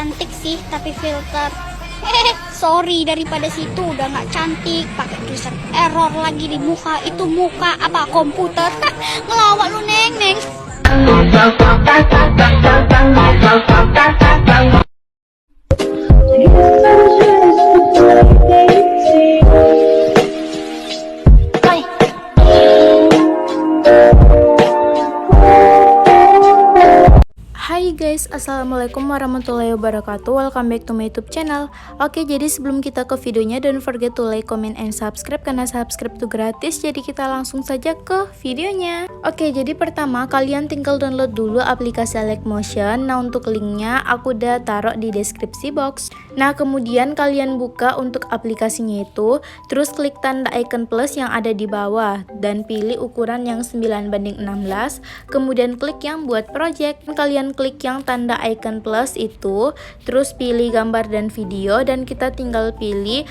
cantik sih, tapi filter. Sorry, daripada situ udah nggak cantik, pakai tulisan error lagi di muka. Itu muka apa komputer? Ngelawak lu neng neng. Hai guys, assalamualaikum warahmatullahi wabarakatuh. Welcome back to my YouTube channel. Oke, jadi sebelum kita ke videonya, don't forget to like, comment, and subscribe karena subscribe itu gratis. Jadi kita langsung saja ke videonya. Oke, jadi pertama kalian tinggal download dulu aplikasi Motion. Nah, untuk linknya aku udah taruh di deskripsi box. Nah, kemudian kalian buka untuk aplikasinya itu, terus klik tanda icon plus yang ada di bawah dan pilih ukuran yang 9:16. Kemudian klik yang buat project. Kalian klik yang tanda icon plus itu, terus pilih gambar dan video, dan kita tinggal pilih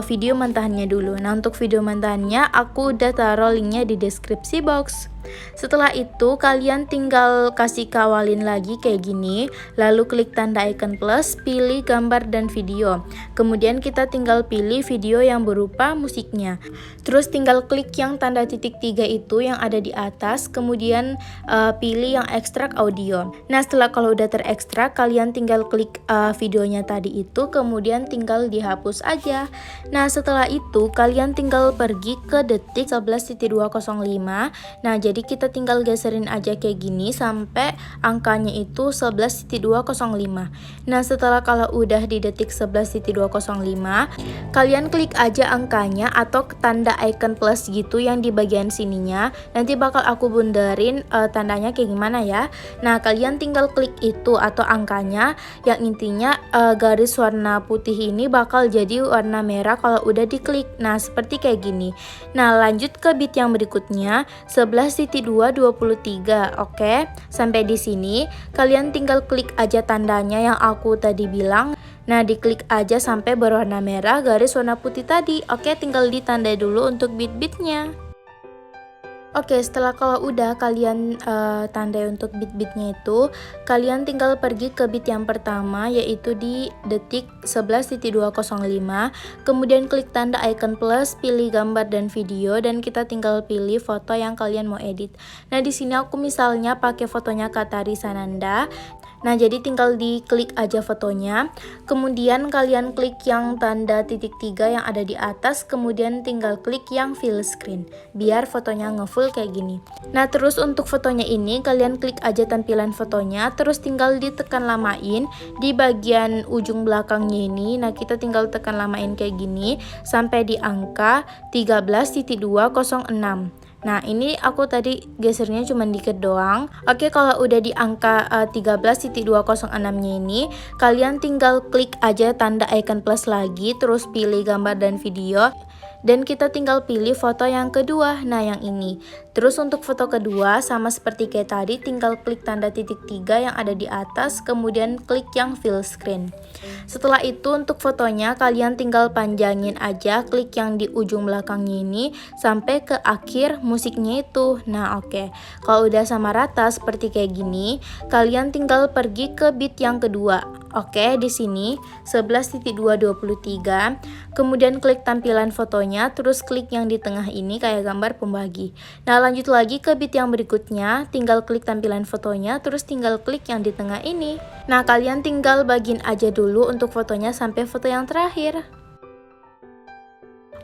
video mentahannya dulu. Nah, untuk video mentahannya aku udah taruh linknya di deskripsi box. Setelah itu kalian tinggal kasih kawalin lagi kayak gini, lalu klik tanda icon plus, pilih gambar dan video. Kemudian kita tinggal pilih video yang berupa musiknya. Terus tinggal klik yang tanda titik 3 itu yang ada di atas, kemudian pilih yang ekstrak audio. Nah, setelah kalau udah terekstrak, kalian tinggal klik videonya tadi itu, kemudian tinggal dihapus aja. Nah, setelah itu kalian tinggal pergi ke detik 11.205. Nah, jadi kita tinggal geserin aja kayak gini sampai angkanya itu 11.205. Nah, setelah kalau udah di detik 11.205, kalian klik aja angkanya atau tanda icon plus gitu yang di bagian sininya. Nanti bakal aku bundarin tandanya kayak gimana ya. Nah, kalian tinggal klik itu atau angkanya, yang intinya garis warna putih ini bakal jadi warna merah kalau udah diklik. Nah, seperti kayak gini. Nah, lanjut ke bit yang berikutnya 11.223. Oke, sampai di sini kalian tinggal klik aja tandanya yang aku tadi bilang. Nah, diklik aja sampai berwarna merah garis warna putih tadi. Oke, tinggal ditandai dulu untuk bit-bitnya. Oke, setelah kalau udah kalian tandai untuk bit-bitnya itu, kalian tinggal pergi ke bit yang pertama, yaitu di detik 11.205. Kemudian klik tanda icon plus, pilih gambar dan video, dan kita tinggal pilih foto yang kalian mau edit. Nah, di sini aku misalnya pakai fotonya Katari Sananda. Nah, jadi tinggal diklik aja fotonya, kemudian kalian klik yang tanda titik 3 yang ada di atas, kemudian tinggal klik yang fill screen, biar fotonya ngefull kayak gini. Nah, terus untuk fotonya ini kalian klik aja tampilan fotonya, terus tinggal ditekan lamain di bagian ujung belakangnya ini. Nah, kita tinggal tekan lamain kayak gini sampai di angka 13.206. Nah, ini aku tadi gesernya cuma dikit doang. Oke, kalau udah di angka 13.206-nya ini, kalian tinggal klik aja tanda icon plus lagi, terus pilih gambar dan video. Dan kita tinggal pilih foto yang kedua, nah yang ini. Terus untuk foto kedua sama seperti kayak tadi, tinggal klik tanda titik 3 yang ada di atas, kemudian klik yang fill screen. Setelah itu untuk fotonya kalian tinggal panjangin aja, klik yang di ujung belakangnya ini sampai ke akhir musiknya itu. Nah, oke. Kalau udah sama rata seperti kayak gini, kalian tinggal pergi ke bit yang kedua. Oke, di sini 11.223. Kemudian klik tampilan fotonya, terus klik yang di tengah ini kayak gambar pembagi. Nah, lanjut lagi ke bit yang berikutnya, tinggal klik tampilan fotonya, terus tinggal klik yang di tengah ini. Nah, kalian tinggal bagiin aja dulu untuk fotonya sampai foto yang terakhir.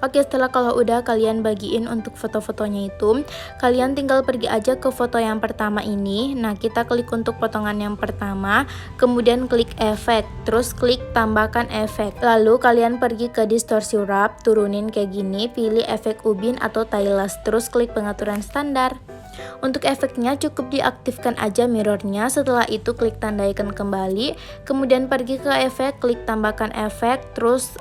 Oke, setelah kalau udah kalian bagiin untuk foto-fotonya itu, kalian tinggal pergi aja ke foto yang pertama ini. Nah, kita klik untuk potongan yang pertama, kemudian klik efek, terus klik tambahkan efek. Lalu kalian pergi ke distorsi wrap, turunin kayak gini, pilih efek ubin atau tiles, terus klik pengaturan standar. Untuk efeknya cukup diaktifkan aja mirrornya. Setelah itu klik tanda icon kembali, kemudian pergi ke efek, klik tambahkan efek, terus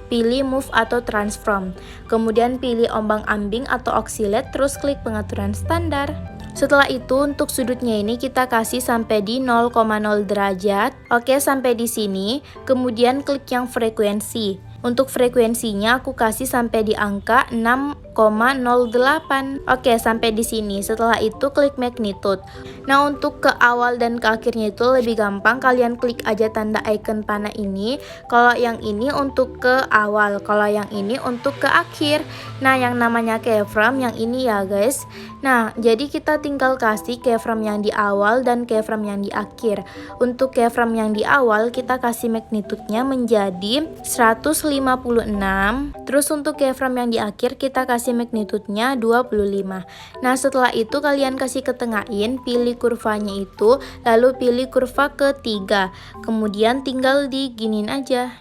pilih move atau transform, kemudian pilih ombang ambing atau oscillate, terus klik pengaturan standar. Setelah itu untuk sudutnya ini kita kasih sampai di 0,0 derajat. Oke, sampai di sini. Kemudian klik yang frekuensi. Untuk frekuensinya aku kasih sampai di angka 6,5 0,08. Oke, sampai di sini. Setelah itu klik magnitude. Nah, untuk ke awal dan ke akhirnya itu lebih gampang, kalian klik aja tanda icon panah ini. Kalau yang ini untuk ke awal, kalau yang ini untuk ke akhir. Nah, yang namanya keyframe yang ini ya guys. Nah, jadi kita tinggal kasih keyframe yang di awal dan keyframe yang di akhir. Untuk keyframe yang di awal kita kasih magnitude-nya menjadi 156. Terus untuk keyframe yang di akhir kita kasih magnitude-nya 25. Nah, setelah itu kalian kasih ketengahin, pilih kurvanya itu, lalu pilih kurva ketiga. Kemudian tinggal diginin aja.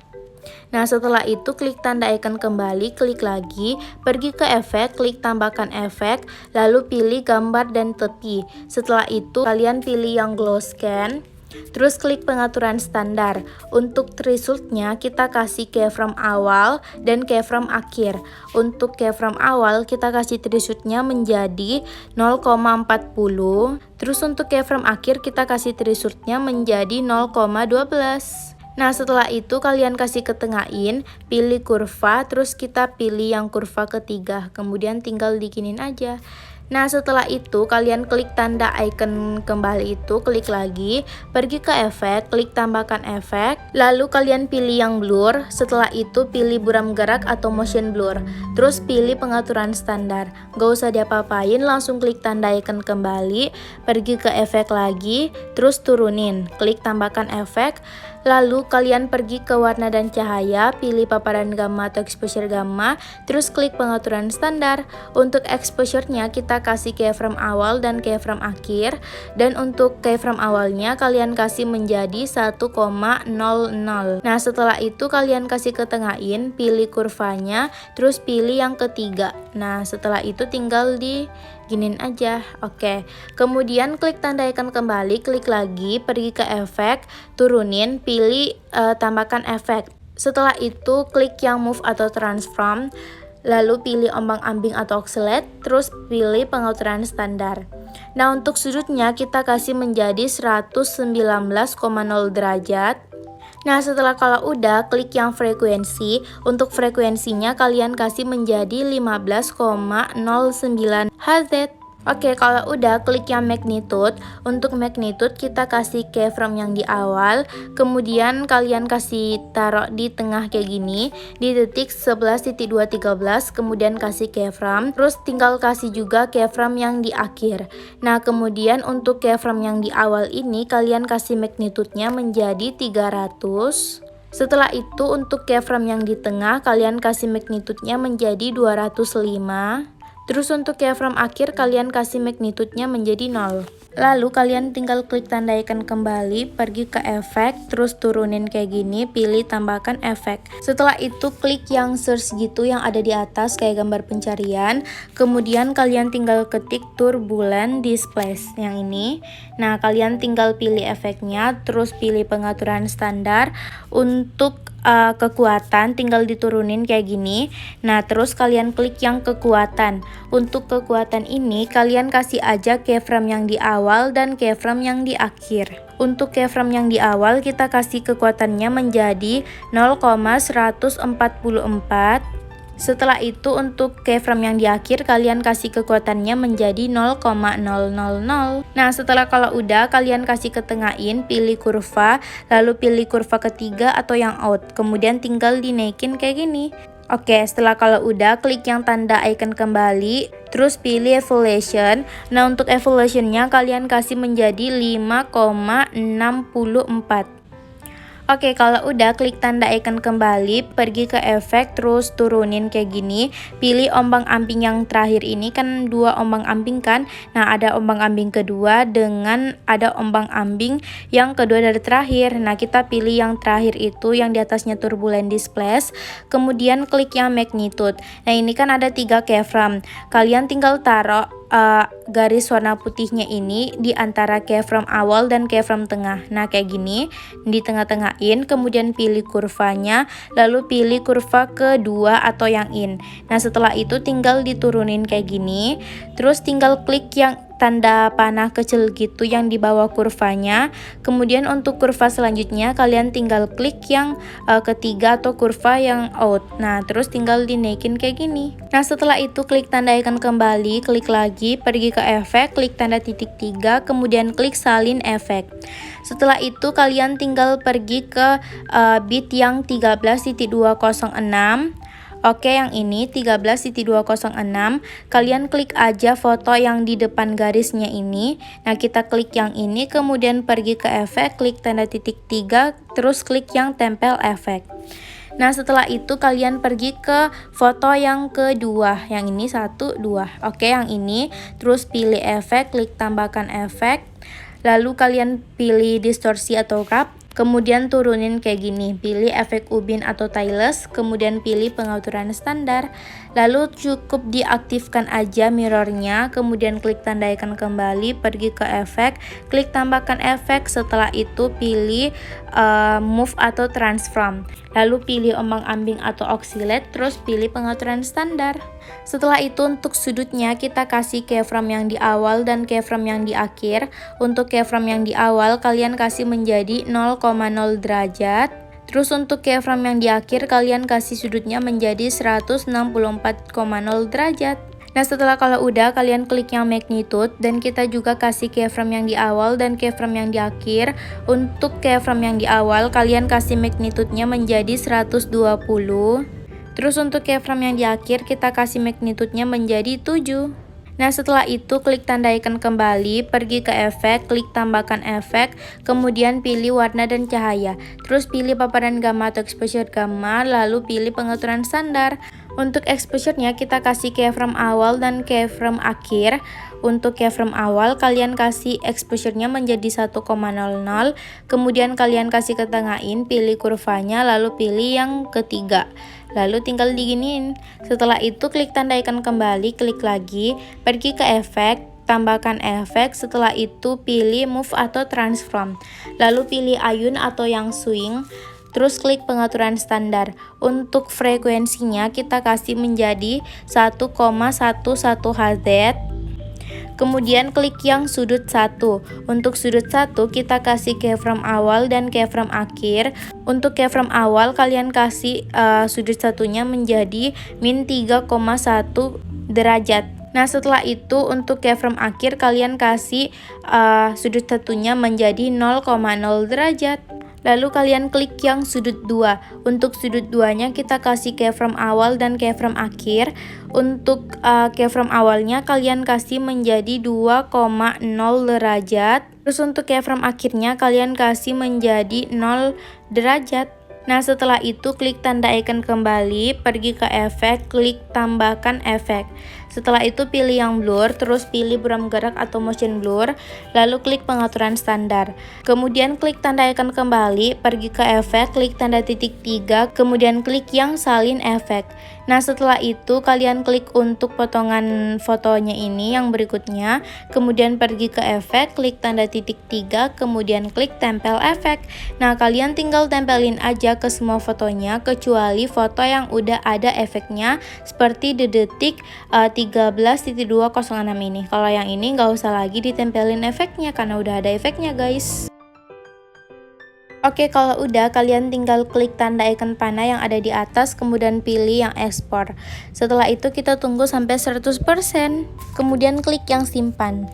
Nah, setelah itu klik tanda icon kembali, klik lagi, pergi ke efek, klik tambahkan efek, lalu pilih gambar dan tepi. Setelah itu kalian pilih yang glow scan. Terus klik pengaturan standar. Untuk resultnya kita kasih keyframe awal dan keyframe akhir. Untuk keyframe awal kita kasih resultnya menjadi 0,40. Terus untuk keyframe akhir kita kasih resultnya menjadi 0,12. Nah, setelah itu kalian kasih ketengahin, pilih kurva, terus kita pilih yang kurva ketiga, kemudian tinggal diginin aja. Nah, setelah itu kalian klik tanda icon kembali itu, klik lagi, pergi ke efek, klik tambahkan efek, lalu kalian pilih yang blur. Setelah itu pilih buram gerak atau motion blur, terus pilih pengaturan standar. Gak usah diapa-apain, langsung klik tanda icon kembali, pergi ke efek lagi, terus turunin, klik tambahkan efek. Lalu kalian pergi ke warna dan cahaya, pilih paparan gamma atau exposure gamma, terus klik pengaturan standar. Untuk exposure-nya kita kasih keyframe awal dan keyframe akhir, dan untuk keyframe awalnya kalian kasih menjadi 1,00. Nah, setelah itu kalian kasih ketengahin, pilih kurvanya, terus pilih yang ketiga. Nah, setelah itu tinggal diginin aja. Oke, kemudian klik tanda icon kembali, klik lagi, pergi ke efek, turunin, pilih tambahkan efek. Setelah itu klik yang move atau transform, lalu pilih ombang-ambing atau oscillate, terus pilih pengaturan standar. Nah, untuk sudutnya kita kasih menjadi 119,0 derajat. Nah, setelah kalau udah, klik yang frekuensi. Untuk frekuensinya kalian kasih menjadi 15,09 Hz. Oke, kalau udah, klik yang magnitude. Untuk magnitude kita kasih keyframe yang di awal, kemudian kalian kasih taruh di tengah kayak gini, di detik 11.213, kemudian kasih keyframe, terus tinggal kasih juga keyframe yang di akhir. Nah, kemudian untuk keyframe yang di awal ini kalian kasih magnitude-nya menjadi 300. Setelah itu untuk keyframe yang di tengah kalian kasih magnitude-nya menjadi 205. Terus untuk keyframe akhir kalian kasih magnitude-nya menjadi 0. Lalu kalian tinggal klik tanda icon kembali, pergi ke efek, terus turunin kayak gini, pilih tambahkan efek. Setelah itu klik yang search gitu yang ada di atas kayak gambar pencarian. Kemudian kalian tinggal ketik turbulent displace yang ini. Nah, kalian tinggal pilih efeknya, terus pilih pengaturan standar. Untuk kekuatan tinggal diturunin kayak gini. Nah, terus kalian klik yang kekuatan. Untuk kekuatan ini kalian kasih aja keyframe yang di awal dan keyframe yang di akhir. Untuk keyframe yang di awal kita kasih kekuatannya menjadi 0,144. Setelah itu untuk keyframe yang di akhir kalian kasih kekuatannya menjadi 0,000. Nah, setelah kalau udah kalian kasih ketengahin, pilih kurva, lalu pilih kurva ketiga atau yang out, kemudian tinggal dinaikin kayak gini. Oke, setelah kalau udah klik yang tanda icon kembali, terus pilih evaluation. Nah, untuk evaluationnya kalian kasih menjadi 5,64. Oke, kalau udah klik tanda icon kembali, pergi ke efek, terus turunin kayak gini, pilih ombang-ambing yang terakhir ini, kan dua ombang-ambing kan. Nah, ada ombang-ambing kedua dengan ada ombang-ambing yang kedua dari terakhir. Nah, kita pilih yang terakhir itu yang di atasnya turbulent displace, kemudian klik yang magnitude. Nah, ini kan ada 3 keyframe. Kalian tinggal taruh garis warna putihnya ini di antara keyframe awal dan keyframe tengah. Nah, kayak gini, di tengah-tengahin, kemudian pilih kurvanya, lalu pilih kurva kedua atau yang in. Nah, setelah itu tinggal diturunin kayak gini, terus tinggal klik yang tanda panah kecil gitu yang di bawah kurvanya. Kemudian untuk kurva selanjutnya kalian tinggal klik yang ketiga atau kurva yang out. Nah, terus tinggal dinaikin kayak gini. Nah, setelah itu klik tanda icon kembali, klik lagi, pergi ke efek, klik tanda titik 3, kemudian klik salin efek. Setelah itu kalian tinggal pergi ke bit yang 13.206. Oke, yang ini 13.206. Kalian klik aja foto yang di depan garisnya ini. Nah, kita klik yang ini, kemudian pergi ke efek, klik tanda titik 3, terus klik yang tempel efek. Nah, setelah itu kalian pergi ke foto yang kedua. Yang ini 1, 2. Oke, yang ini. Terus pilih efek, klik tambahkan efek. Lalu kalian pilih distorsi atau crop. Kemudian turunin kayak gini, pilih efek ubin atau tailless, kemudian pilih pengaturan standar. Lalu cukup diaktifkan aja mirrornya, kemudian klik tanda icon kembali, pergi ke efek, klik tambahkan efek. Setelah itu pilih move atau transform. Lalu pilih ombang-ambing atau oscillate, terus pilih pengaturan standar. Setelah itu untuk sudutnya kita kasih keyframe yang di awal dan keyframe yang di akhir. Untuk keyframe yang di awal kalian kasih menjadi 0,0 derajat. Terus untuk keyframe yang di akhir kalian kasih sudutnya menjadi 164,0 derajat. Nah, setelah kalau udah kalian klik yang magnitude dan kita juga kasih keyframe yang di awal dan keyframe yang di akhir. Untuk keyframe yang di awal kalian kasih magnitude-nya menjadi 120. Terus untuk keyframe yang di akhir kita kasih magnitude-nya menjadi 7. Nah, setelah itu klik tanda icon kembali, pergi ke efek, klik tambahkan efek, kemudian pilih warna dan cahaya. Terus pilih paparan gamma atau exposure gamma, lalu pilih pengaturan standar. Untuk exposure-nya kita kasih keyframe awal dan keyframe akhir. Untuk keyframe awal kalian kasih exposure-nya menjadi 1,00, kemudian kalian kasih ketengahin, pilih kurvanya, lalu pilih yang ketiga. Lalu tinggal diginiin. Setelah itu klik tanda icon kembali, klik lagi, pergi ke efek, tambahkan efek. Setelah itu pilih move atau transform. Lalu pilih ayun atau yang swing. Terus klik pengaturan standar. Untuk frekuensinya kita kasih menjadi 1,11 Hz. Kemudian klik yang sudut 1. Untuk sudut 1 kita kasih keyframe awal dan keyframe akhir. Untuk keyframe awal kalian kasih sudut satunya menjadi min 3,1 derajat. Nah, setelah itu untuk keyframe akhir kalian kasih sudut satunya menjadi 0,0 derajat. Lalu kalian klik yang sudut 2. Untuk sudut 2-nya kita kasih keyframe awal dan keyframe akhir. Untuk keyframe awalnya kalian kasih menjadi 2,0 derajat. Terus untuk keyframe akhirnya kalian kasih menjadi 0 derajat. Nah, setelah itu klik tanda icon kembali, pergi ke efek, klik tambahkan efek. Setelah itu pilih yang blur, terus pilih buram gerak atau motion blur, lalu klik pengaturan standar. Kemudian klik tanda icon kembali, pergi ke efek, klik tanda titik 3, kemudian klik yang salin efek. Nah, setelah itu kalian klik untuk potongan fotonya ini yang berikutnya, kemudian pergi ke efek, klik tanda titik 3, kemudian klik tempel efek. Nah, kalian tinggal tempelin aja ke semua fotonya kecuali foto yang udah ada efeknya seperti di detik 13.206 ini. Kalau yang ini nggak usah lagi ditempelin efeknya karena udah ada efeknya, guys. Oke, kalau udah kalian tinggal klik tanda icon panah yang ada di atas, kemudian pilih yang ekspor. Setelah itu kita tunggu sampai 100%, kemudian klik yang simpan.